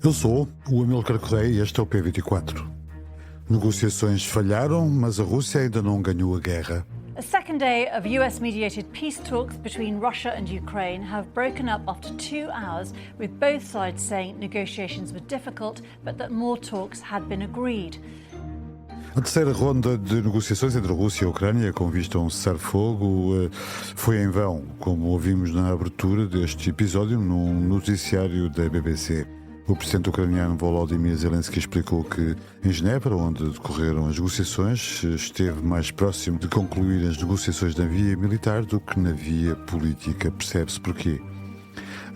Eu sou o Amílcar Correia e este é o P24. Negociações falharam, mas a Rússia ainda não ganhou a guerra. A second day of US-mediated peace talks between Russia and Ukraine have broken up after 2 hours, with both sides saying negotiations were difficult, but that more talks had been agreed. A terceira ronda de negociações entre a Rússia e a Ucrânia, com vista a um cessar-fogo, foi em vão, como ouvimos na abertura deste episódio num noticiário da BBC. O presidente ucraniano Volodymyr Zelensky explicou que em Genebra, onde decorreram as negociações, esteve mais próximo de concluir as negociações na via militar do que na via política. Percebe-se porquê.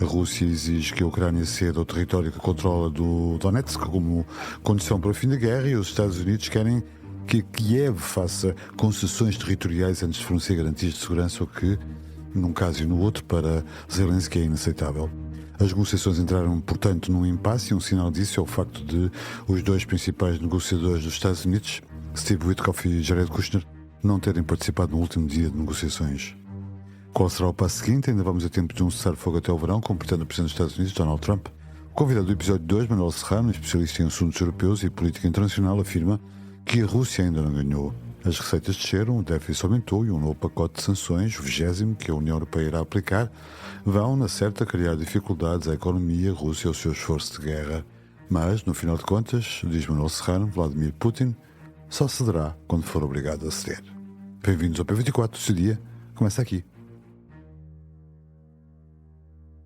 A Rússia exige que a Ucrânia ceda ao território que controla do Donetsk como condição para o fim da guerra, e os Estados Unidos querem que Kiev faça concessões territoriais antes de fornecer garantias de segurança, o que, num caso e no outro, para Zelensky é inaceitável. As negociações entraram, portanto, num impasse, e um sinal disso é o facto de os dois principais negociadores dos Estados Unidos, Steve Witkoff e Jared Kushner, não terem participado no último dia de negociações. Qual será o passo seguinte? Ainda vamos a tempo de um cessar-fogo até o verão, completando o presidente dos Estados Unidos, Donald Trump. O convidado do episódio 2, Manuel Serrano, especialista em assuntos europeus e política internacional, afirma que a Rússia ainda não ganhou. As receitas desceram, o déficit aumentou e um novo pacote de sanções, o 20º, que a União Europeia irá aplicar, vão, na certa, criar dificuldades à economia russa e ao seu esforço de guerra. Mas, no final de contas, diz Manuel Serrano, Vladimir Putin só cederá quando for obrigado a ceder. Bem-vindos ao P24, o seu dia começa aqui.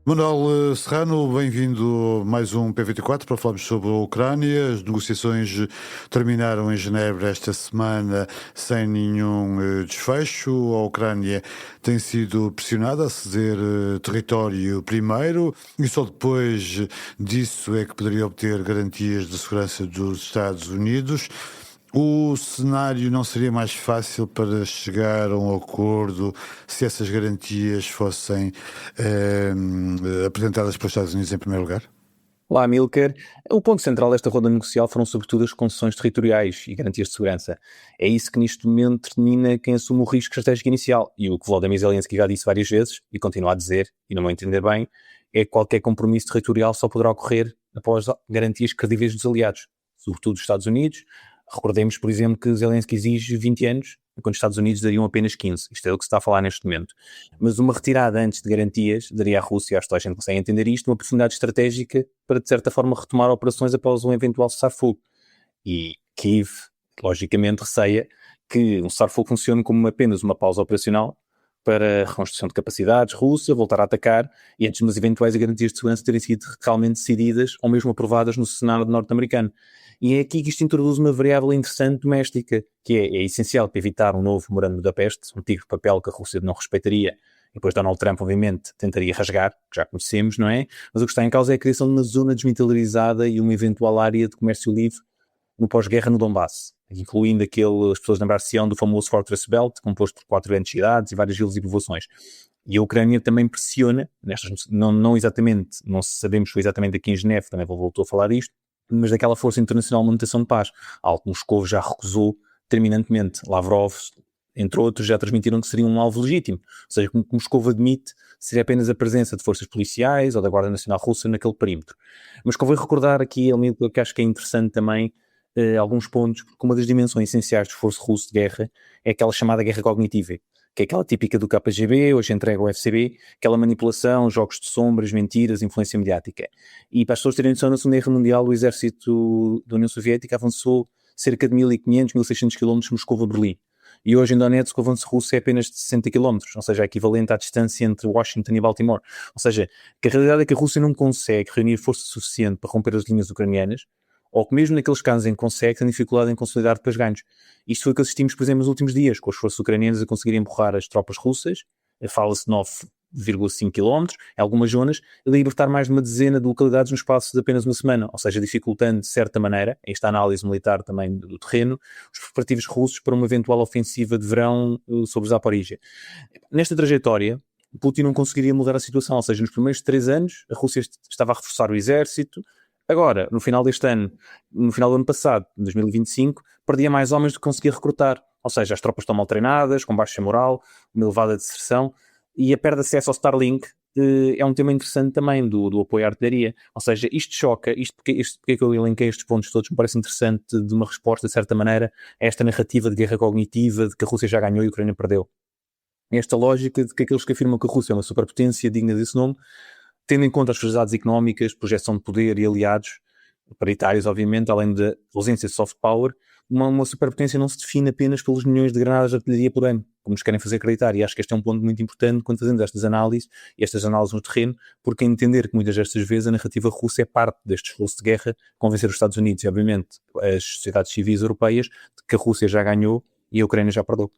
Manuel Serrano, bem-vindo a mais um P24 para falarmos sobre a Ucrânia. As negociações terminaram em Genebra esta semana sem nenhum desfecho. A Ucrânia tem sido pressionada a ceder território primeiro e só depois disso é que poderia obter garantias de segurança dos Estados Unidos. O cenário não seria mais fácil para chegar a um acordo se essas garantias fossem apresentadas pelos Estados Unidos em primeiro lugar? Olá, Amílcar. O ponto central desta ronda negocial foram sobretudo as concessões territoriais e garantias de segurança. É isso que neste momento determina quem assume o risco estratégico inicial. E o que Volodymyr Zelensky já disse várias vezes, e continua a dizer, e não vou entender bem, é que qualquer compromisso territorial só poderá ocorrer após garantias credíveis dos aliados, sobretudo dos Estados Unidos. Recordemos, por exemplo, que Zelensky exige 20 anos, enquanto os Estados Unidos dariam apenas 15. Isto é o que se está a falar neste momento. Mas uma retirada antes de garantias daria à Rússia, acho que a gente consegue entender isto, uma oportunidade estratégica para, de certa forma, retomar operações após um eventual cessar-fogo. E Kiev, logicamente, receia que um cessar-fogo funcione como apenas uma pausa operacional para a reconstrução de capacidades russa, voltar a atacar, e antes de umas eventuais garantias de segurança terem sido realmente decididas ou mesmo aprovadas no Senado norte-americano. E é aqui que isto introduz uma variável interessante doméstica, que é essencial para evitar um novo memorando de Budapeste, um tipo de papel que a Rússia não respeitaria, e depois Donald Trump, obviamente, tentaria rasgar, que já conhecemos, não é? Mas o que está em causa é a criação de uma zona desmilitarizada e uma eventual área de comércio livre no pós-guerra no Donbass, incluindo as pessoas lembrar-se-ão do famoso Fortress Belt, composto por 4 grandes cidades e várias ilhas e povoações. E a Ucrânia também pressiona, não sabemos exatamente aqui em Genebra, também voltou a falar disto, mas daquela Força Internacional de Manutenção de Paz, algo que Moscou já recusou terminantemente. Lavrov, entre outros, já transmitiram que seria um alvo legítimo. Ou seja, como Moscou admite, seria apenas a presença de forças policiais ou da Guarda Nacional Russa naquele perímetro. Mas convém recordar aqui, que acho que é interessante também, alguns pontos, porque uma das dimensões essenciais do esforço russo de guerra é aquela chamada guerra cognitiva, que é aquela típica do KGB, hoje entrega ao FSB, aquela manipulação, jogos de sombras, mentiras, influência mediática. E para as pessoas terem noção, na Segunda Guerra Mundial, o exército da União Soviética avançou cerca de 1.500, 1.600 km de Moscou a Berlim. E hoje em Donetsk o avanço russo é apenas de 60 km, ou seja, é equivalente à distância entre Washington e Baltimore. Ou seja, que a realidade é que a Rússia não consegue reunir força suficiente para romper as linhas ucranianas, ou que mesmo naqueles casos em que consegue, tem dificuldade em consolidar depois ganhos. Isto foi o que assistimos, por exemplo, nos últimos dias, com as forças ucranianas a conseguirem empurrar as tropas russas, fala-se de 9,5 km, em algumas zonas, e libertar mais de uma dezena de localidades no espaço de apenas uma semana, ou seja, dificultando, de certa maneira, esta análise militar também do terreno, os preparativos russos para uma eventual ofensiva de verão sobre Zaporizhia. Nesta trajetória, Putin não conseguiria mudar a situação, ou seja, nos primeiros 3 anos, a Rússia estava a reforçar o exército. Agora, no final deste ano, no final do ano passado, 2025, perdia mais homens do que conseguia recrutar. Ou seja, as tropas estão mal treinadas, com baixa moral, uma elevada deserção, e a perda de acesso ao Starlink é um tema interessante também do apoio à artilharia. Ou seja, isto choca, porque é que eu elenquei estes pontos todos, me parece interessante de uma resposta, de certa maneira, a esta narrativa de guerra cognitiva, de que a Rússia já ganhou e a Ucrânia perdeu. Esta lógica de que aqueles que afirmam que a Rússia é uma superpotência digna desse nome, tendo em conta as fragilidades económicas, projeção de poder e aliados, paritários, obviamente, além da ausência de soft power, uma superpotência não se define apenas pelos milhões de granadas de artilharia por ano, como nos querem fazer acreditar. E acho que este é um ponto muito importante quando fazemos estas análises no terreno, porque entender que muitas destas vezes a narrativa russa é parte deste esforço de guerra, convencer os Estados Unidos e, obviamente, as sociedades civis europeias de que a Rússia já ganhou e a Ucrânia já perdeu.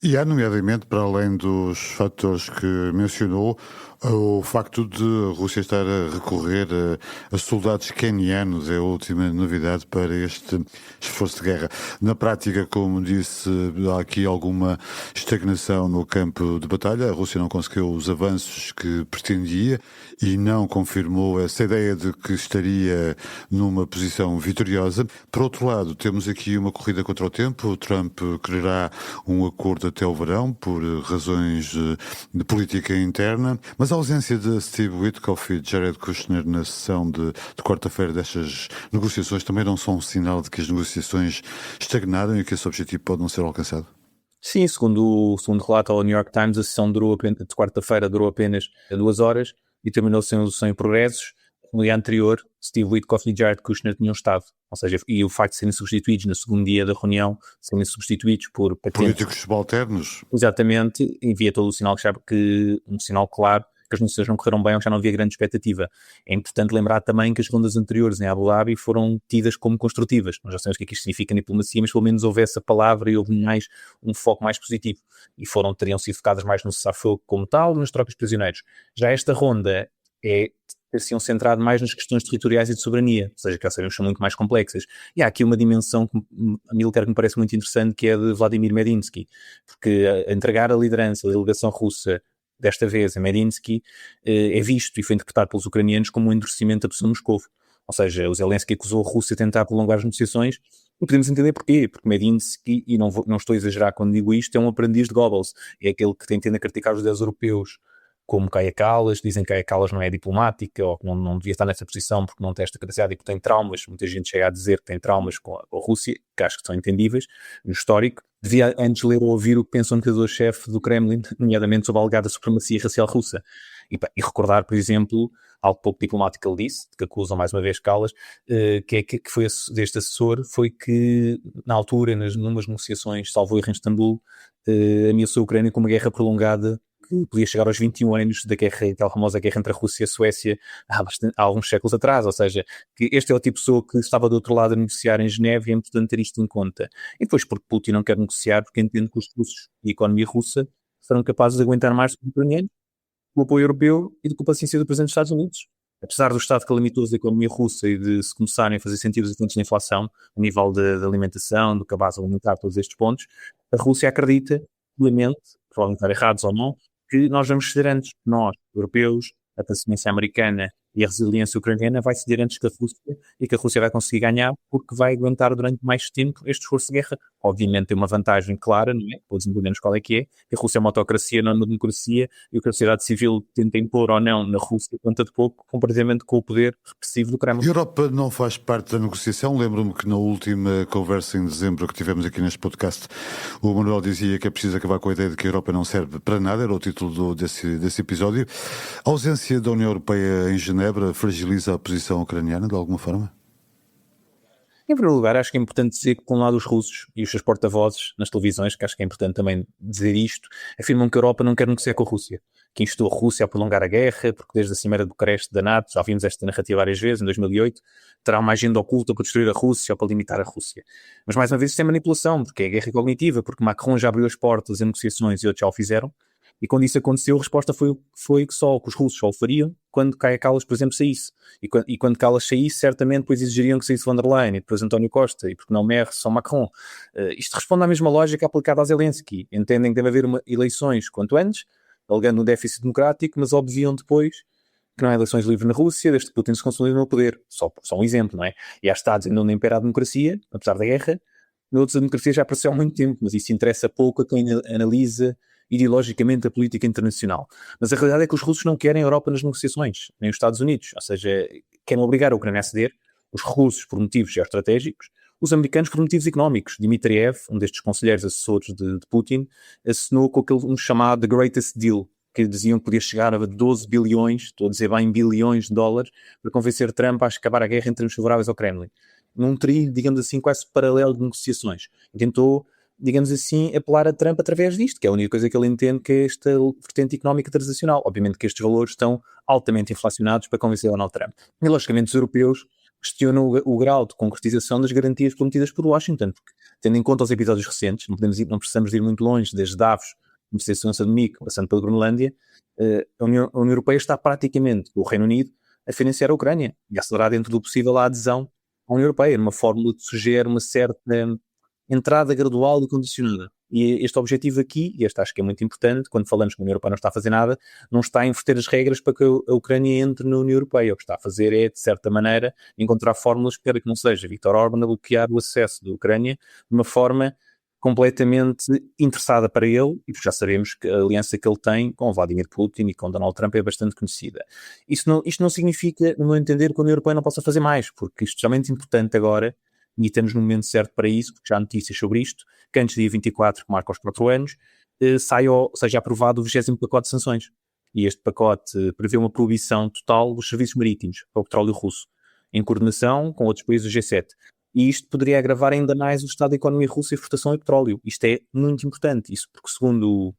E há, nomeadamente, para além dos fatores que mencionou, o facto de a Rússia estar a recorrer a soldados quenianos é a última novidade para este esforço de guerra. Na prática, como disse, há aqui alguma estagnação no campo de batalha. A Rússia não conseguiu os avanços que pretendia e não confirmou essa ideia de que estaria numa posição vitoriosa. Por outro lado, temos aqui uma corrida contra o tempo. O Trump quererá um acordo até o verão por razões de política interna, mas a ausência de Steve Witkoff e Jared Kushner na sessão de quarta-feira destas negociações também não são um sinal de que as negociações estagnaram e que esse objetivo pode não ser alcançado? Sim, segundo o relato ao New York Times, a sessão de quarta-feira durou apenas 2 horas e terminou sem progressos. No dia anterior, Steve Witkoff e Jared Kushner tinham estado. Ou seja, e o facto de serem substituídos no segundo dia da reunião, serem substituídos por políticos subalternos. Exatamente, envia todo o sinal um sinal claro que as negociações não correram bem ou que já não havia grande expectativa. É importante lembrar também que as rondas anteriores em Abu Dhabi foram tidas como construtivas. Nós já sabemos o que é que isto significa na diplomacia, mas pelo menos houve essa palavra e houve um foco mais positivo. E teriam sido focadas mais no cessar-fogo como tal, nas trocas de prisioneiros. Já esta ronda ter-se centrado mais nas questões territoriais e de soberania, ou seja, que já sabemos são muito mais complexas. E há aqui uma dimensão militar que me parece muito interessante, que é de Vladimir Medinsky, porque entregar a liderança da delegação russa, desta vez a Medinsky, é visto e foi interpretado pelos ucranianos como um endurecimento da pressão de Moscou. Ou seja, o Zelensky acusou a Rússia de tentar prolongar as negociações, e podemos entender porquê, porque Medinsky, e não estou a exagerar quando digo isto, é um aprendiz de Goebbels, é aquele que tende a criticar os líderes europeus, como Kaja Kallas, dizem que Kaja Kallas não é diplomática ou que não devia estar nessa posição porque não tem esta capacidade e que tem traumas. Muita gente chega a dizer que tem traumas com a Rússia, que acho que são entendíveis no histórico. Devia antes ler ou ouvir o que pensa o negociador-chefe do Kremlin, nomeadamente sobre a alegada supremacia racial russa. E recordar, por exemplo, algo pouco diplomático que ele disse, que acusam mais uma vez Kallas, que foi deste assessor, foi que na altura, numas negociações, salvo erro em Istambul, ameaçou a Ucrânia com uma guerra prolongada que podia chegar aos 21 anos daquela famosa guerra entre a Rússia e a Suécia há alguns séculos atrás, ou seja, que este é o tipo de pessoa que estava do outro lado a negociar em Geneve e é importante ter isto em conta. E depois porque Putin não quer negociar, porque entende que os russos e a economia russa serão capazes de aguentar mais do que os ucranianos, com o apoio europeu e com a paciência do Presidente dos Estados Unidos. Apesar do estado calamitoso da economia russa e de se começarem a fazer sentido os efeitos da inflação, a nível de alimentação, do cabaz alimentar, todos estes pontos, a Rússia acredita, plenamente, provavelmente estar errados ou não, que nós vamos ceder antes, nós, europeus, a paciência americana e a resiliência ucraniana vai ceder antes que a Rússia e que a Rússia vai conseguir ganhar porque vai aguentar durante mais tempo este esforço de guerra. Obviamente tem uma vantagem clara, não é? Todos entendemos qual é que a Rússia é uma autocracia, não é uma democracia, e o que a sociedade civil tenta impor ou não na Rússia conta de pouco comparativamente com o poder repressivo do Kremlin. A Europa não faz parte da negociação. Lembro-me que na última conversa em dezembro que tivemos aqui neste podcast, o Manuel dizia que é preciso acabar com a ideia de que a Europa não serve para nada, era o título desse episódio. A ausência da União Europeia em Genebra fragiliza a posição ucraniana de alguma forma? Em primeiro lugar, acho que é importante dizer que, por um lado, os russos e os seus porta-vozes nas televisões, que acho que é importante também dizer isto, afirmam que a Europa não quer negociar com a Rússia, que instou a Rússia a prolongar a guerra, porque desde a Cimeira de Bucareste da NATO, já vimos esta narrativa várias vezes, em 2008, terá uma agenda oculta para destruir a Rússia ou para limitar a Rússia. Mas, mais uma vez, isto é manipulação, porque é guerra cognitiva, porque Macron já abriu as portas em negociações e outros já o fizeram, e quando isso aconteceu, a resposta foi que os russos só o fariam quando Kaja Kallas, por exemplo, saísse. E quando Kallas saísse, certamente depois exigiriam que saísse von der Leyen e depois António Costa, e porque não Merkel, só Macron. Isto responde à mesma lógica aplicada a Zelensky. Entendem que deve haver eleições quanto antes, alegando um déficit democrático, mas obviam depois que não há eleições livres na Rússia, desde que Putin se consolida no poder. Só um exemplo, não é? E há Estados onde não impera a democracia, apesar da guerra. Noutros a democracia já apareceu há muito tempo, mas isso interessa pouco a quem analisa ideologicamente a política internacional. Mas a realidade é que os russos não querem a Europa nas negociações, nem os Estados Unidos. Ou seja, querem obrigar a Ucrânia a ceder, os russos por motivos geoestratégicos, os americanos por motivos económicos. Dmitriev, um destes conselheiros assessores de Putin, assinou com aquele chamado The Greatest Deal, que diziam que podia chegar a 12 bilhões, estou a dizer bem bilhões de dólares, para convencer Trump a acabar a guerra em termos favoráveis ao Kremlin. Num trio, digamos assim, quase paralelo de negociações. E tentou, digamos assim, apelar a Trump através disto, que é a única coisa que ele entende que é esta vertente económica transacional. Obviamente que estes valores estão altamente inflacionados para convencer Donald Trump. E, logicamente, os europeus questionam o grau de concretização das garantias prometidas por Washington, porque, tendo em conta os episódios recentes, não precisamos ir muito longe, desde Davos, a segurança de Munique, passando pela Groenlândia, a União Europeia está praticamente, o Reino Unido, a financiar a Ucrânia e a acelerar dentro do possível a adesão à União Europeia, numa fórmula que sugere uma certa entrada gradual e condicionada. E este objetivo aqui, e este acho que é muito importante, quando falamos que a União Europeia não está a fazer nada, não está a inverter as regras para que a Ucrânia entre na União Europeia. O que está a fazer é, de certa maneira, encontrar fórmulas para que não seja Viktor Orbán a bloquear o acesso da Ucrânia de uma forma completamente interessada para ele, e já sabemos que a aliança que ele tem com Vladimir Putin e com Donald Trump é bastante conhecida. Isto não significa, no meu entender, que a União Europeia não possa fazer mais, porque isto é realmente importante agora, e estamos no momento certo para isso, porque já há notícias sobre isto, que antes do dia 24, que marca os 4 anos, seja aprovado o 20º pacote de sanções. E este pacote prevê uma proibição total dos serviços marítimos para o petróleo russo, em coordenação com outros países do G7. E isto poderia agravar ainda mais o estado da economia russa e exportação de petróleo. Isto é muito importante, isso porque, segundo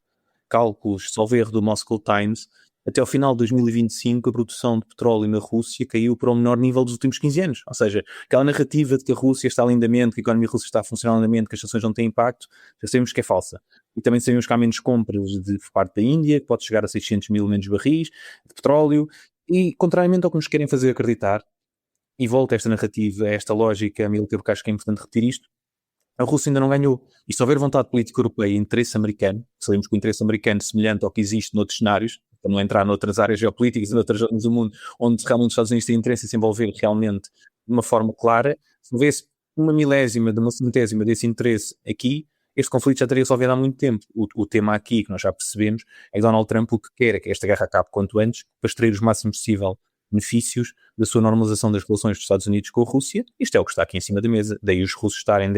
cálculos, salvo erro, do Moscow Times, até ao final de 2025 a produção de petróleo na Rússia caiu para o menor nível dos últimos 15 anos. Ou seja, aquela narrativa de que a Rússia está lindamente, que a economia russa está a funcionar lindamente, que as sanções não têm impacto, já sabemos que é falsa. E também sabemos que há menos compras por parte da Índia, que pode chegar a 600 mil menos barris de petróleo, e contrariamente ao que nos querem fazer acreditar, e volta esta narrativa, a esta lógica, porque acho que é importante repetir isto, a Rússia ainda não ganhou. E se houver vontade política europeia e interesse americano, sabemos que o interesse americano é semelhante ao que existe noutros cenários, para não entrar noutras áreas geopolíticas e noutras zonas do mundo, onde realmente os Estados Unidos têm interesse em se envolver realmente de uma forma clara, se houvesse uma milésima de uma centésima desse interesse aqui, este conflito já teria resolvido há muito tempo. O tema aqui, que nós já percebemos, é que Donald Trump o que quer é que esta guerra acabe quanto antes, para extrair os máximos possível benefícios da sua normalização das relações dos Estados Unidos com a Rússia. Isto é o que está aqui em cima da mesa. Daí os russos estarem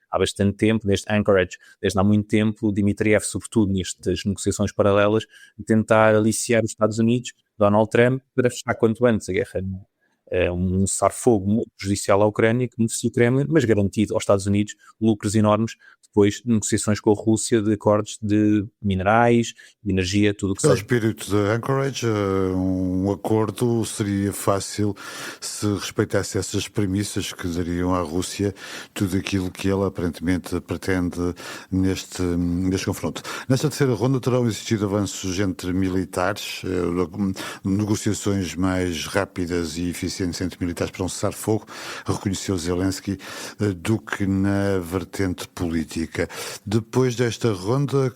há bastante tempo, desde Anchorage, desde há muito tempo, Dmitriev, sobretudo nestas negociações paralelas, de tentar aliciar os Estados Unidos, Donald Trump, para fechar quanto antes a guerra, um cessar-fogo muito prejudicial à Ucrânia, que beneficia o Kremlin, mas garantido aos Estados Unidos lucros enormes depois de negociações com a Rússia de acordos de minerais, de energia, tudo o que No seja. espírito de Anchorage, um acordo seria fácil se respeitasse essas premissas que dariam à Rússia tudo aquilo que ela aparentemente pretende neste confronto. Nesta terceira ronda terão existido avanços entre militares, negociações mais rápidas e eficientes entre militares para um cessar-fogo, reconheceu Zelensky, do que na vertente política. Depois desta ronda,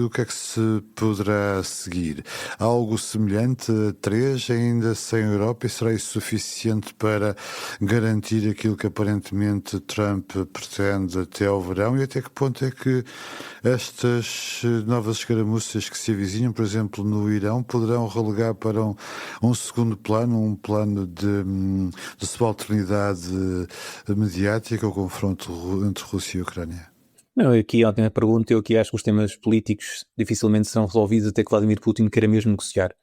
o que é que se poderá seguir? Algo semelhante a 3, ainda sem Europa, e será isso suficiente para garantir aquilo que aparentemente Trump pretende até ao verão? E até que ponto é que estas novas escaramuças que se avizinham, por exemplo, no Irão, poderão relegar para um segundo plano, um plano de subalternidade mediática, o confronto entre Rússia e Ucrânia? Não, aqui a última pergunta, eu aqui acho que os temas políticos dificilmente serão resolvidos até que Vladimir Putin queira mesmo negociar.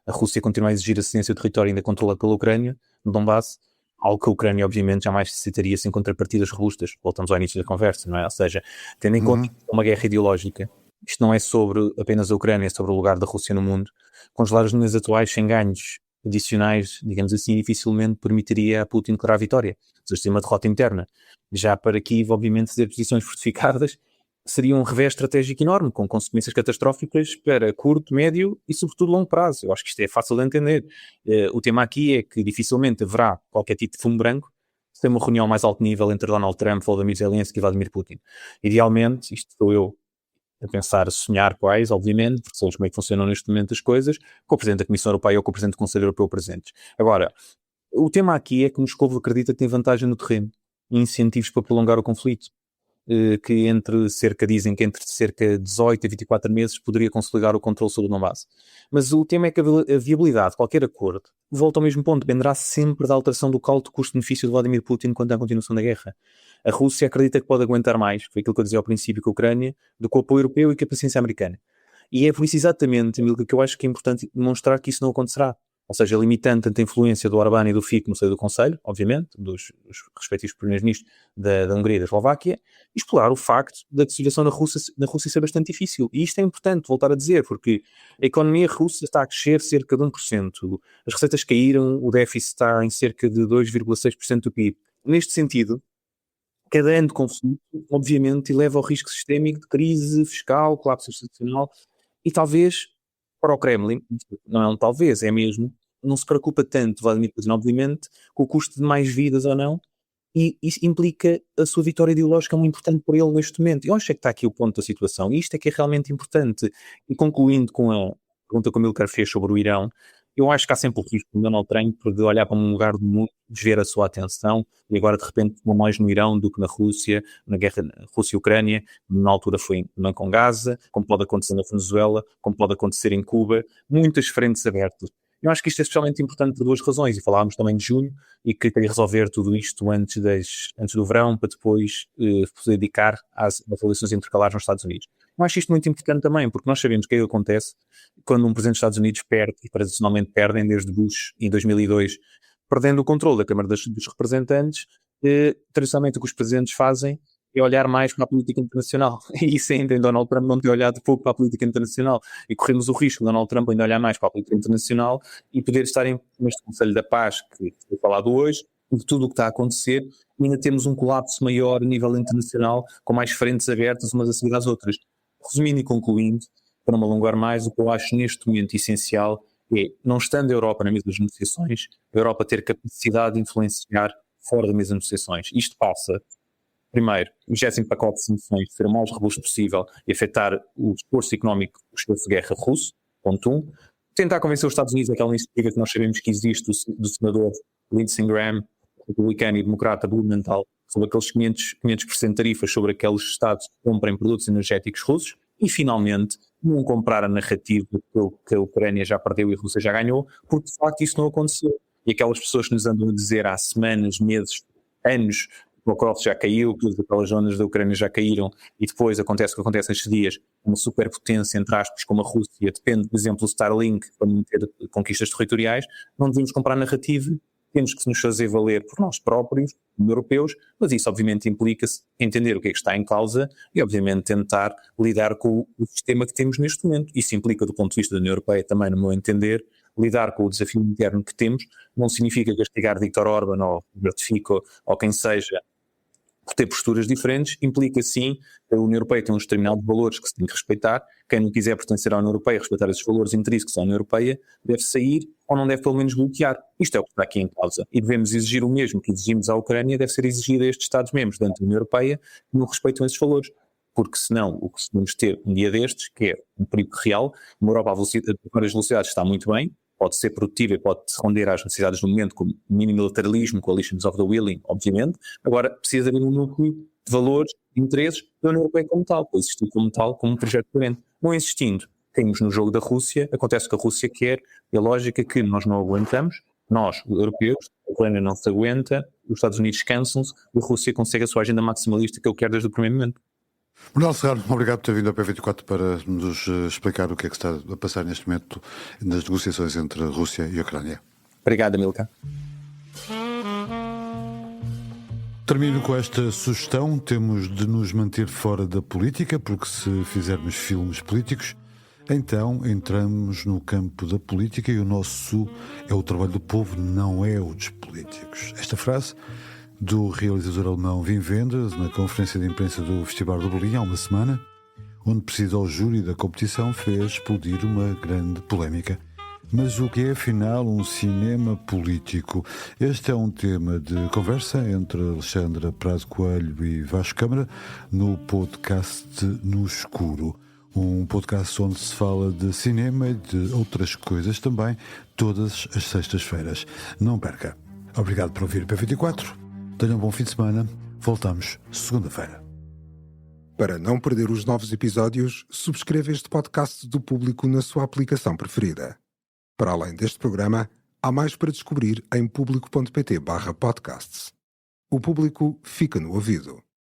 A Rússia continua a exigir a cedência do território ainda controlado pela Ucrânia, no Donbass, algo que a Ucrânia obviamente jamais aceitaria sem contrapartidas robustas. Voltamos ao início da conversa, não é? Ou seja, tendo em conta uma guerra ideológica, isto não é sobre apenas a Ucrânia, é sobre o lugar da Rússia no mundo. Congelar os números atuais sem ganhos adicionais, digamos assim, dificilmente permitiria a Putin declarar a vitória, ou seja, uma derrota interna. Já para Kiev, obviamente, ter posições fortificadas seria um revés estratégico enorme, com consequências catastróficas para curto, médio e, sobretudo, longo prazo. Eu acho que isto é fácil de entender. O tema aqui é que dificilmente haverá qualquer tipo de fumo branco sem uma reunião mais alto nível entre Donald Trump, Volodymyr Zelensky e Vladimir Putin. Idealmente, isto sou eu a pensar, a sonhar quais, obviamente, porque sabemos como é que funcionam neste momento as coisas, com o Presidente da Comissão Europeia ou com o Presidente do Conselho Europeu presentes. Agora, o tema aqui é que Moscou acredita que tem vantagem no terreno e incentivos para prolongar o conflito. que dizem que entre cerca de 18 a 24 meses poderia consolidar o controle sobre o Donbass. Mas o tema é que a viabilidade de qualquer acordo volta ao mesmo ponto, dependerá sempre da alteração do cálculo custo-benefício de Vladimir Putin quanto à continuação da guerra. A Rússia acredita que pode aguentar mais, foi aquilo que eu dizia ao princípio, com a Ucrânia, do que o apoio europeu e com a paciência americana. E é por isso exatamente, Milka, que eu acho que é importante demonstrar que isso não acontecerá. Ou seja, limitando tanto a influência do Orbán e do Fico no seio do Conselho, obviamente, dos respectivos primeiros-ministros da Hungria e da Eslováquia, e explorar o facto da situação na Rússia ser bastante difícil. E isto é importante voltar a dizer, porque a economia russa está a crescer cerca de 1%, as receitas caíram, o déficit está em cerca de 2,6% do PIB. Neste sentido, cada ano de conflito, obviamente, eleva ao risco sistémico de crise fiscal, colapso institucional, e talvez para o Kremlin, não é um talvez, é mesmo, não se preocupa tanto, Vladimir Putin, obviamente, com o custo de mais vidas ou não, e isso implica a sua vitória ideológica muito importante por ele neste momento. Eu acho que está aqui o ponto da situação, e isto é que é realmente importante. E concluindo com a pergunta que o Milcar fez sobre o Irão, eu acho que há sempre o risco do Donald Trump de olhar para um lugar do mundo, desviar a sua atenção, e agora de repente ficou mais no Irão do que na Rússia, na guerra Rússia e Ucrânia, na altura foi também com Gaza, como pode acontecer na Venezuela, como pode acontecer em Cuba, muitas frentes abertas. Eu acho que isto é especialmente importante por duas razões, e falámos também de junho, e que queria resolver tudo isto antes do verão, para depois se dedicar às eleições intercalares nos Estados Unidos. Eu acho isto muito importante também, porque nós sabemos o que é que acontece quando um presidente dos Estados Unidos perde, e tradicionalmente perdem desde Bush em 2002, perdendo o controle da Câmara dos Representantes, tradicionalmente o que os presidentes fazem é olhar mais para a política internacional. E isso ainda em Donald Trump não ter olhado pouco para a política internacional. E corremos o risco de Donald Trump ainda olhar mais para a política internacional e poder estar neste Conselho da Paz, que foi falado hoje, de tudo o que está a acontecer, e ainda temos um colapso maior a nível internacional, com mais frentes abertas umas a seguir às outras. Resumindo e concluindo, para não me alongar mais, o que eu acho neste momento essencial é, não estando a Europa na mesa das negociações, a Europa ter capacidade de influenciar fora da mesa das negociações. Isto passa, primeiro, o 20º pacote de sanções ser o mais robusto possível e afetar o esforço económico do esforço de guerra russo, ponto 1. Tentar convencer os Estados Unidos daquela iniciativa que nós sabemos que existe do senador Lindsey Graham, republicano e democrata Blumenthal, sobre aqueles 500% de tarifas sobre aqueles estados que comprem produtos energéticos russos. E, finalmente, não comprar a narrativa que a Ucrânia já perdeu e a Rússia já ganhou, porque, de facto, isso não aconteceu. E aquelas pessoas que nos andam a dizer há semanas, meses, anos, que o Kursk já caiu, que aquelas zonas da Ucrânia já caíram, e depois acontece o que acontece nestes dias, uma superpotência, entre aspas, como a Rússia, depende, por exemplo, do Starlink para manter conquistas territoriais, não devemos comprar a narrativa. Temos que nos fazer valer por nós próprios, como europeus, mas isso obviamente implica-se entender o que é que está em causa e obviamente tentar lidar com o sistema que temos neste momento. Isso implica, do ponto de vista da União Europeia também, no meu entender, lidar com o desafio interno que temos. Não significa castigar Viktor Orbán ou Roberto Fico ou quem seja por ter posturas diferentes, implica sim que a União Europeia tem uns determinados valores que se tem que respeitar. Quem não quiser pertencer à União Europeia, respeitar esses valores intrínsecos à União Europeia, deve sair ou não deve pelo menos bloquear. Isto é o que está aqui em causa. E devemos exigir o mesmo que exigimos à Ucrânia, deve ser exigido a estes Estados-membros dentro da União Europeia que não respeitam esses valores. Porque senão o que vamos ter um dia destes, que é um perigo real, uma Europa a várias velocidades está muito bem, pode ser produtiva e pode responder às necessidades do momento, como minimilitarismo, coalitions of the willing, obviamente. Agora, precisa haver um núcleo de valores, de interesses da União Europeia como tal, para existir como tal, como um projeto diferente. Não existindo, caímos no jogo da Rússia, acontece o que a Rússia quer, e a lógica é que nós não aguentamos, nós, os europeus, a Ucrânia não se aguenta, os Estados Unidos cansam-se, e a Rússia consegue a sua agenda maximalista que eu quero desde o primeiro momento. Manuel Serrano, obrigado por ter vindo ao P24 para nos explicar o que é que está a passar neste momento nas negociações entre a Rússia e a Ucrânia. Obrigado, Amilcar. Termino com esta sugestão. Temos de nos manter fora da política, porque se fizermos filmes políticos, então entramos no campo da política e o nosso é o trabalho do povo, não é o dos políticos. Esta frase do realizador alemão Wim Wenders, na conferência de imprensa do Festival de Berlim há uma semana, onde presidou o júri da competição, fez explodir uma grande polémica. Mas o que é, afinal, um cinema político? Este é um tema de conversa entre Alexandra Prado Coelho e Vasco Câmara no podcast No Escuro. Um podcast onde se fala de cinema e de outras coisas também, todas as sextas-feiras. Não perca. Obrigado por ouvir o P24. Tenham um bom fim de semana. Voltamos segunda-feira. Para não perder os novos episódios, subscreva este podcast do Público na sua aplicação preferida. Para além deste programa, há mais para descobrir em público.pt/podcasts. O Público fica no ouvido.